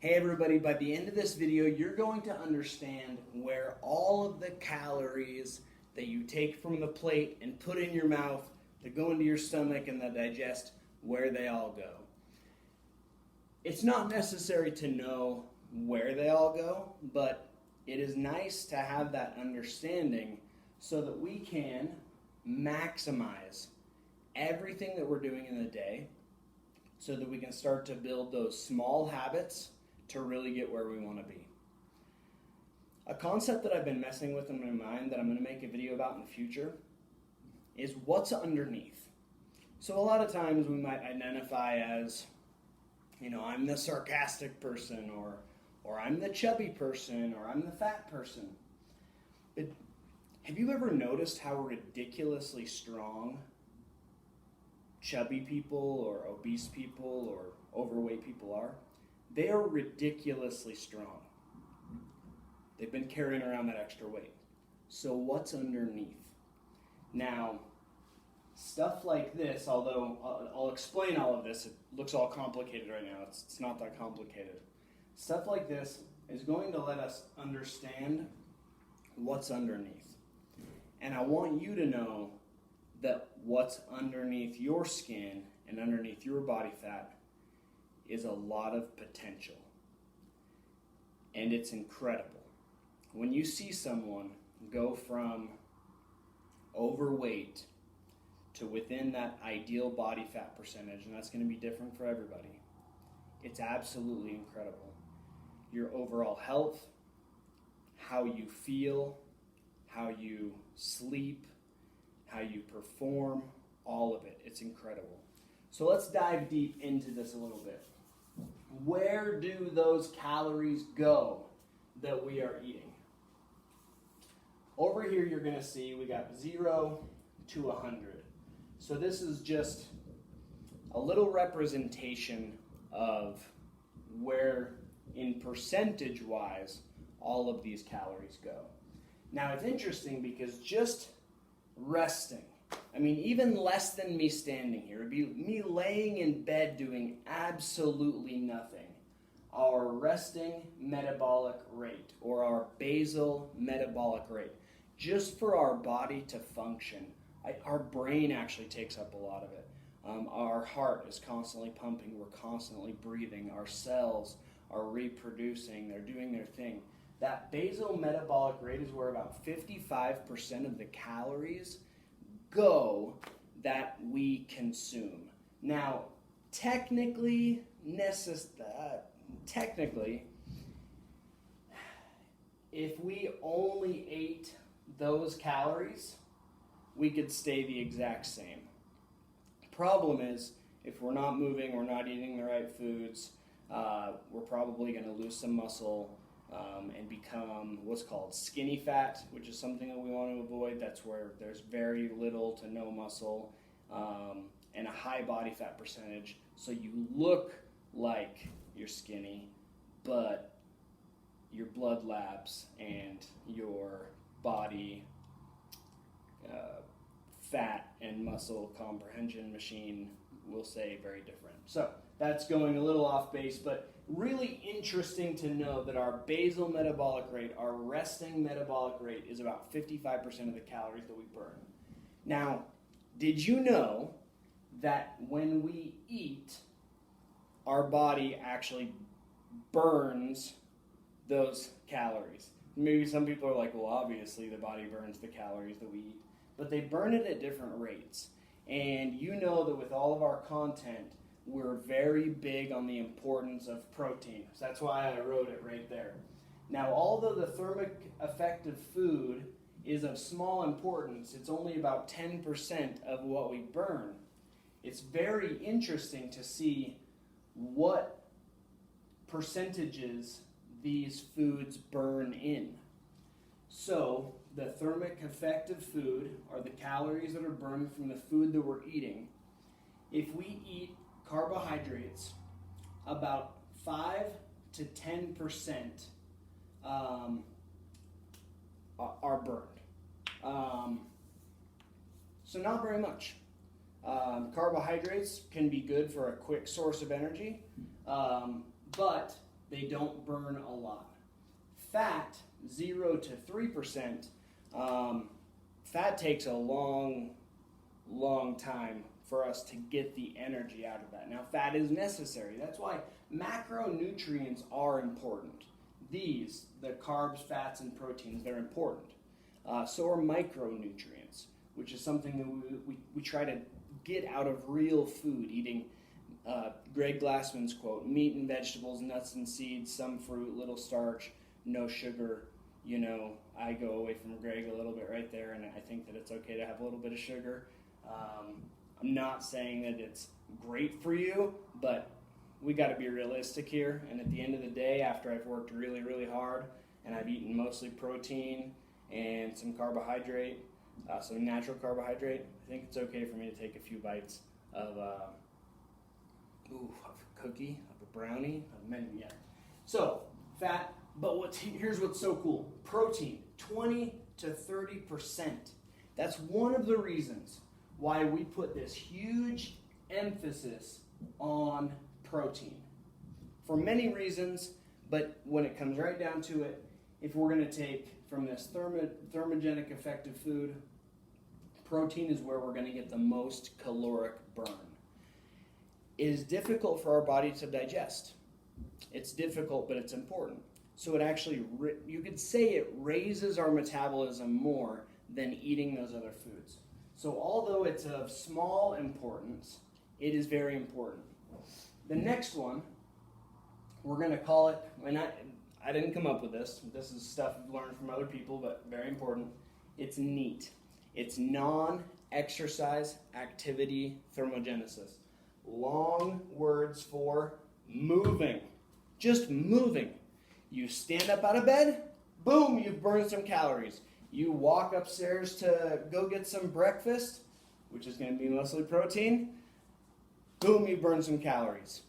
Hey everybody, by the end of this video, you're going to understand where all of the calories that you take from the plate and put in your mouth that go into your stomach and that digest, where they all go. It's not necessary to know where they all go, but it is nice to have that understanding so that we can maximize everything that we're doing in the day so that we can start to build those small habits to really get where we want to be. A concept that I've been messing with in my mind that I'm going to make a video about in the future is what's underneath. So a lot of times we might identify as, I'm the sarcastic person, or I'm the chubby person, or I'm the fat person. But have you ever noticed how ridiculously strong chubby people or obese people or overweight people are? They are ridiculously strong. They've been carrying around that extra weight. So what's underneath? Now, stuff like this, although I'll explain all of this, it looks all complicated right now. It's not that complicated. Stuff like this is going to let us understand what's underneath. And I want you to know that what's underneath your skin and underneath your body fat is a lot of potential. And it's incredible. When you see someone go from overweight to within that ideal body fat percentage, and that's going to be different for everybody, it's absolutely incredible. Your overall health, how you feel, how you sleep, how you perform, all of it. It's incredible. So let's dive deep into this a little bit. Where do those calories go that we are eating? Over here you're going to see we got 0 to 100. So this is just a little representation of where, in percentage-wise, all of these calories go. Now it's interesting because just resting, even less than me standing here, it'd be me laying in bed doing absolutely nothing. Our resting metabolic rate, or our basal metabolic rate, just for our body to function. Our brain actually takes up a lot of it. Our heart is constantly pumping, we're constantly breathing, our cells are reproducing, they're doing their thing. That basal metabolic rate is where about 55% of the calories go that we consume. Now, technically, if we only ate those calories, we could stay the exact same. Problem is, if we're not moving, we're not eating the right foods, we're probably going to lose some muscle and become what's called skinny fat, which is something that we want to avoid. That's where there's very little to no muscle and a high body fat percentage. So you look like you're skinny, but your blood labs and your body fat and muscle comprehension machine will say very different. So that's going a little off base, but really interesting to know that our basal metabolic rate, our resting metabolic rate, is about 55% of the calories that we burn. Now, did you know that when we eat, our body actually burns those calories? Maybe some people are like, well, obviously the body burns the calories that we eat, but they burn it at different rates. And you know that with all of our content, we're very big on the importance of protein. So that's why I wrote it right there. Now, although the thermic effect of food is of small importance, it's only about 10% of what we burn. It's very interesting to see what percentages these foods burn in. So, the thermic effect of food are the calories that are burned from the food that we're eating. If we eat carbohydrates, about 5 to 10% are burned. So not very much. Carbohydrates can be good for a quick source of energy, but they don't burn a lot. Fat, 0 to 3%, fat takes a long time for us to get the energy out of that. Now, fat is necessary. That's why macronutrients are important. These, the carbs, fats, and proteins, they're important. So are micronutrients, which is something that we try to get out of real food, eating Greg Glassman's quote, meat and vegetables, nuts and seeds, some fruit, little starch, no sugar. You know, I go away from Greg a little bit right there, and I think that it's okay to have a little bit of sugar. I'm not saying that it's great for you, but we got to be realistic here. And at the end of the day, after I've worked really, really hard, and I've eaten mostly protein and some carbohydrate, some natural carbohydrate, I think it's okay for me to take a few bites of a cookie, of a brownie, of many, yeah. So, fat, but here's what's so cool. Protein, 20 to 30%. That's one of the reasons why we put this huge emphasis on protein. For many reasons, but when it comes right down to it, if we're going to take from this thermogenic effective food, protein is where we're going to get the most caloric burn. It is difficult for our body to digest. It's difficult, but it's important. So it actually, you could say it raises our metabolism more than eating those other foods. So although it's of small importance, it is very important. The next one, we're going to call it, and I didn't come up with this. This is stuff I've learned from other people, but very important. It's NEAT. It's non-exercise activity thermogenesis. Long words for moving. Just moving. You stand up out of bed, boom, you've burned some calories. You walk upstairs to go get some breakfast, which is going to be mostly protein, boom, you burn some calories.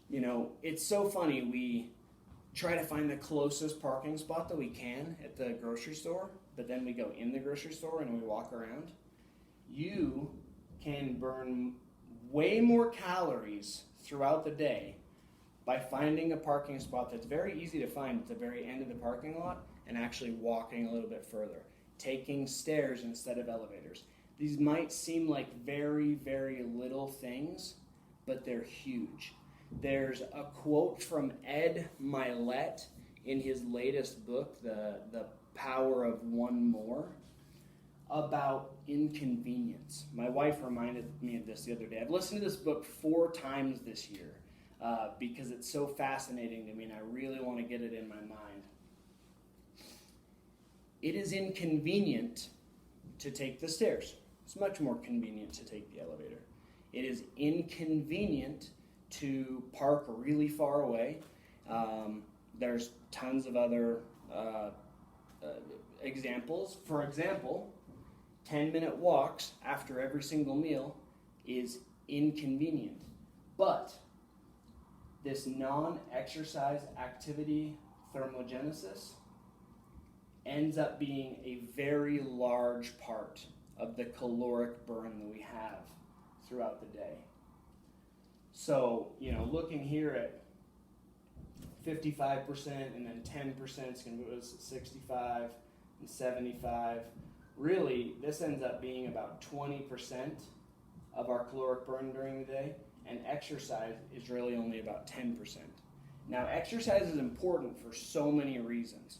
You know, it's so funny. We try to find the closest parking spot that we can at the grocery store, but then we go in the grocery store and we walk around. You can burn way more calories throughout the day by finding a parking spot that's very easy to find at the very end of the parking lot and actually walking a little bit further, taking stairs instead of elevators. These might seem like very, very little things, but they're huge. There's a quote from Ed Milet in his latest book, The Power of One More, about inconvenience. My wife reminded me of this the other day. I've listened to this book 4 times this year because it's so fascinating to me and I really want to get it in my mind. It is inconvenient to take the stairs. It's much more convenient to take the elevator. It is inconvenient to park really far away. There's tons of other examples. For example, 10-minute walks after every single meal is inconvenient. But this non-exercise activity thermogenesis ends up being a very large part of the caloric burn that we have throughout the day. So, you know, looking here at 55% and then 10% is going to go to 65 and 75. Really, this ends up being about 20% of our caloric burn during the day, and exercise is really only about 10%. Now, exercise is important for so many reasons.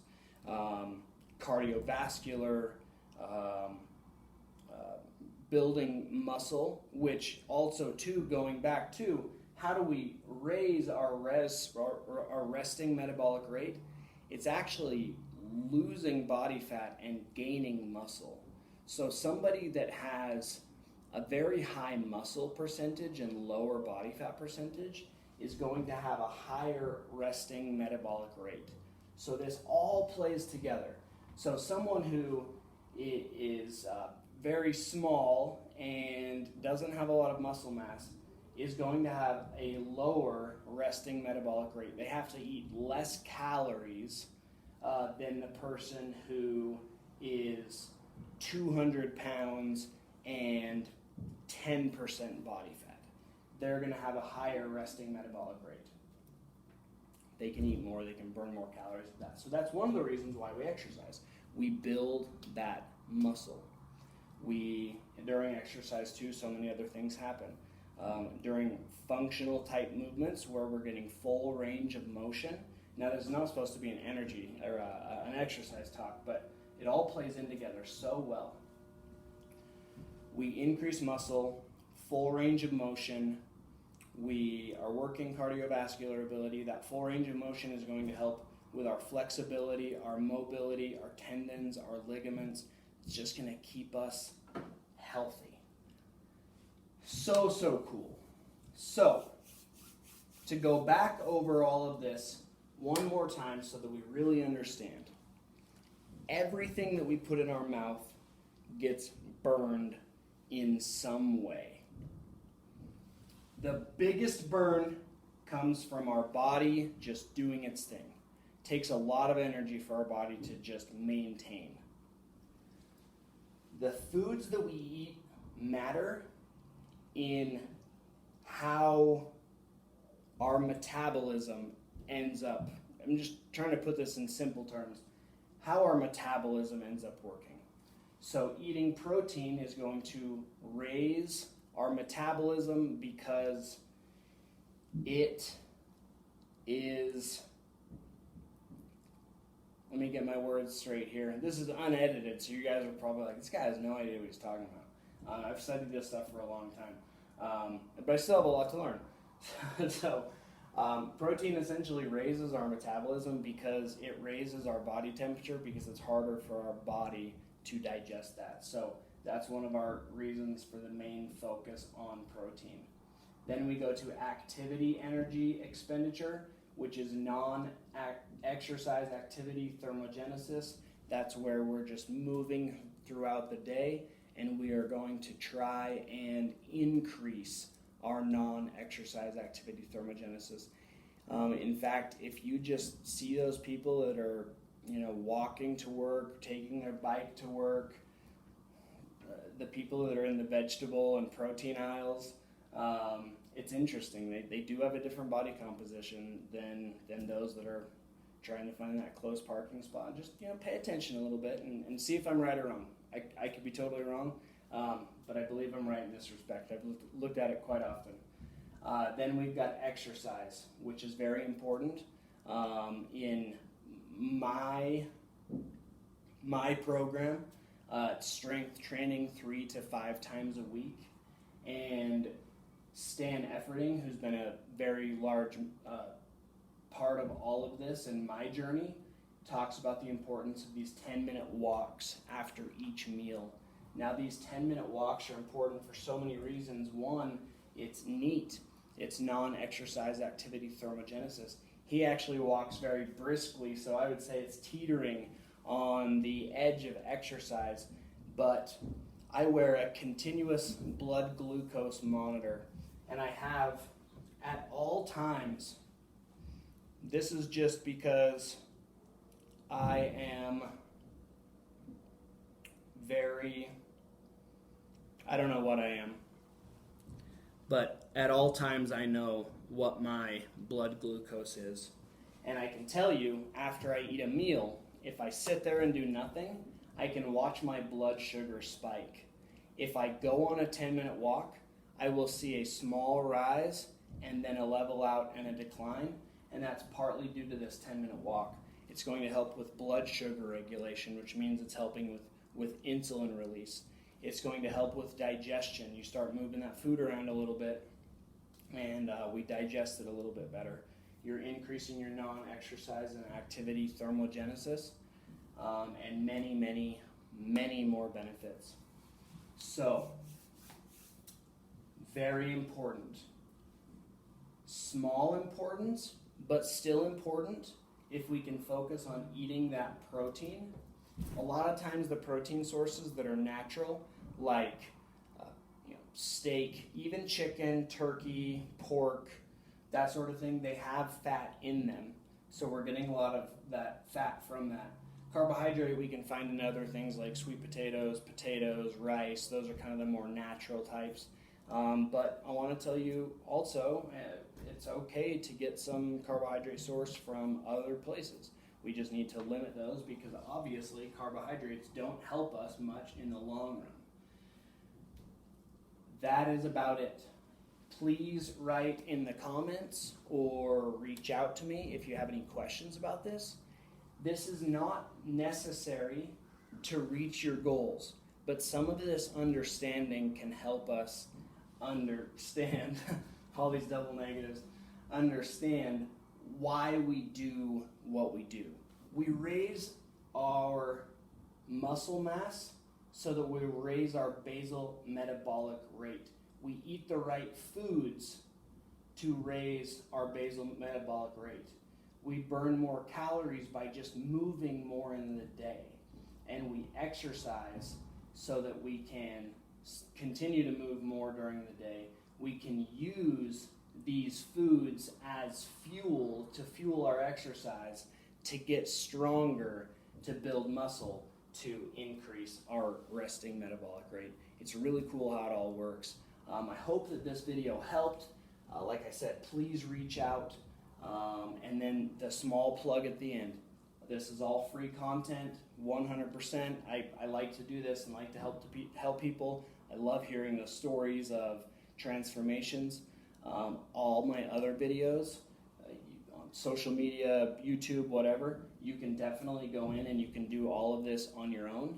Cardiovascular, building muscle, which also, too, going back to how do we raise our resting metabolic rate? It's actually losing body fat and gaining muscle. So somebody that has a very high muscle percentage and lower body fat percentage is going to have a higher resting metabolic rate. So this all plays together. So someone who is very small and doesn't have a lot of muscle mass is going to have a lower resting metabolic rate. They have to eat less calories than the person who is 200 pounds and 10% body fat. They're going to have a higher resting metabolic rate. they can eat more, they can burn more calories with that. So that's one of the reasons why we exercise. We build that muscle. During exercise too, so many other things happen. During functional type movements where we're getting full range of motion. Now this is not supposed to be an energy or an exercise talk, but it all plays in together so well. We increase muscle, full range of motion. We are working cardiovascular ability. That full range of motion is going to help with our flexibility, our mobility, our tendons, our ligaments. It's just going to keep us healthy. So cool. So, to go back over all of this one more time so that we really understand. Everything that we put in our mouth gets burned in some way. The biggest burn comes from our body just doing its thing. It takes a lot of energy for our body to just maintain. The foods that we eat matter in how our metabolism ends up. I'm just trying to put this in simple terms. How our metabolism ends up working. So eating protein is going to raise our metabolism because it is, let me get my words straight here. This is unedited, so you guys are probably like, this guy has no idea what he's talking about. I've studied this stuff for a long time, but I still have a lot to learn. So protein essentially raises our metabolism because it raises our body temperature because it's harder for our body to digest that. So that's one of our reasons for the main focus on protein. Then we go to activity energy expenditure, which is non-exercise activity thermogenesis. That's where we're just moving throughout the day, and we are going to try and increase our non-exercise activity thermogenesis. In fact, if you just see those people that are, walking to work, taking their bike to work, the people that are in the vegetable and protein aisles, it's interesting. They do have a different body composition than those that are trying to find that close parking spot. Just pay attention a little bit and see if I'm right or wrong. I could be totally wrong, but I believe I'm right in this respect. I've looked at it quite often. Then we've got exercise, which is very important. In my program, strength training 3 to 5 times a week, and Stan Efferding, who's been a very large part of all of this in my journey, talks about the importance of these 10-minute walks after each meal. Now, these 10-minute walks are important for so many reasons. One, it's neat. It's non-exercise activity thermogenesis. He actually walks very briskly, so I would say it's teetering on the edge of exercise, but I wear a continuous blood glucose monitor, and I have at all times. This is just because I am I don't know what I am, but at all times I know what my blood glucose is. And I can tell you, after I eat a meal, if I sit there and do nothing, I can watch my blood sugar spike. If I go on a 10-minute walk, I will see a small rise and then a level out and a decline, and that's partly due to this 10-minute walk. It's going to help with blood sugar regulation, which means it's helping with insulin release. It's going to help with digestion. You start moving that food around a little bit, and we digest it a little bit better. You're increasing your non-exercise and activity thermogenesis, and many, many, many more benefits. So, very important. Small importance, but still important if we can focus on eating that protein. A lot of times the protein sources that are natural, like steak, even chicken, turkey, pork, that sort of thing, they have fat in them. So we're getting a lot of that fat from that. Carbohydrate we can find in other things like sweet potatoes, rice. Those are kind of the more natural types. But I want to tell you also, it's okay to get some carbohydrate source from other places. We just need to limit those because obviously carbohydrates don't help us much in the long run. That is about it. Please write in the comments or reach out to me if you have any questions about this. This is not necessary to reach your goals, but some of this understanding can help us understand all these double negatives, understand why we do what we do. We raise our muscle mass so that we raise our basal metabolic rate. We eat the right foods to raise our basal metabolic rate. We burn more calories by just moving more in the day. And we exercise so that we can continue to move more during the day. We can use these foods as fuel to fuel our exercise, to get stronger, to build muscle, to increase our resting metabolic rate. It's really cool how it all works. I hope that this video helped. Like I said, please reach out. And then the small plug at the end. This is all free content, 100%. I like to do this and like to help people. I love hearing the stories of transformations. All my other videos, on social media, YouTube, whatever, you can definitely go in and you can do all of this on your own.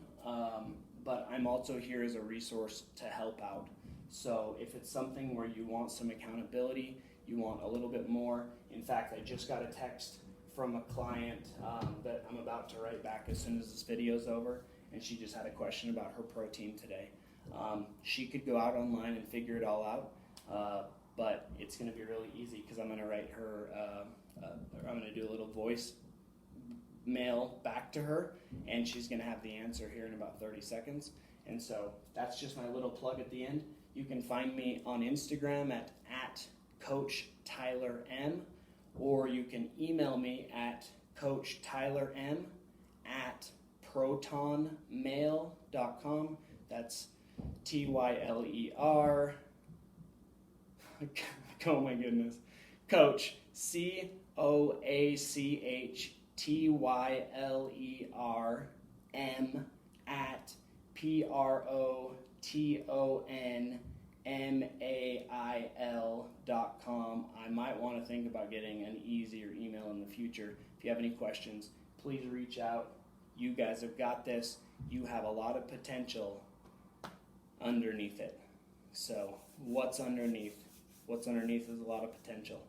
But I'm also here as a resource to help out. So if it's something where you want some accountability, you want a little bit more. In fact, I just got a text from a client that I'm about to write back as soon as this video's over, and she just had a question about her protein today. She could go out online and figure it all out, but it's going to be really easy because I'm going to write her, I'm going to do a little voice mail back to her, and she's going to have the answer here in about 30 seconds. And so that's just my little plug at the end. You can find me on Instagram at Coach Tyler M, or you can email me at coachtylern@protonmail.com. That's Tyler. Oh my goodness. Coach, CoachTylerm @protonmail.com. I might want to think about getting an easier email in the future. If you have any questions, please reach out. You guys have got this. You have a lot of potential underneath it. So what's underneath? What's underneath is a lot of potential.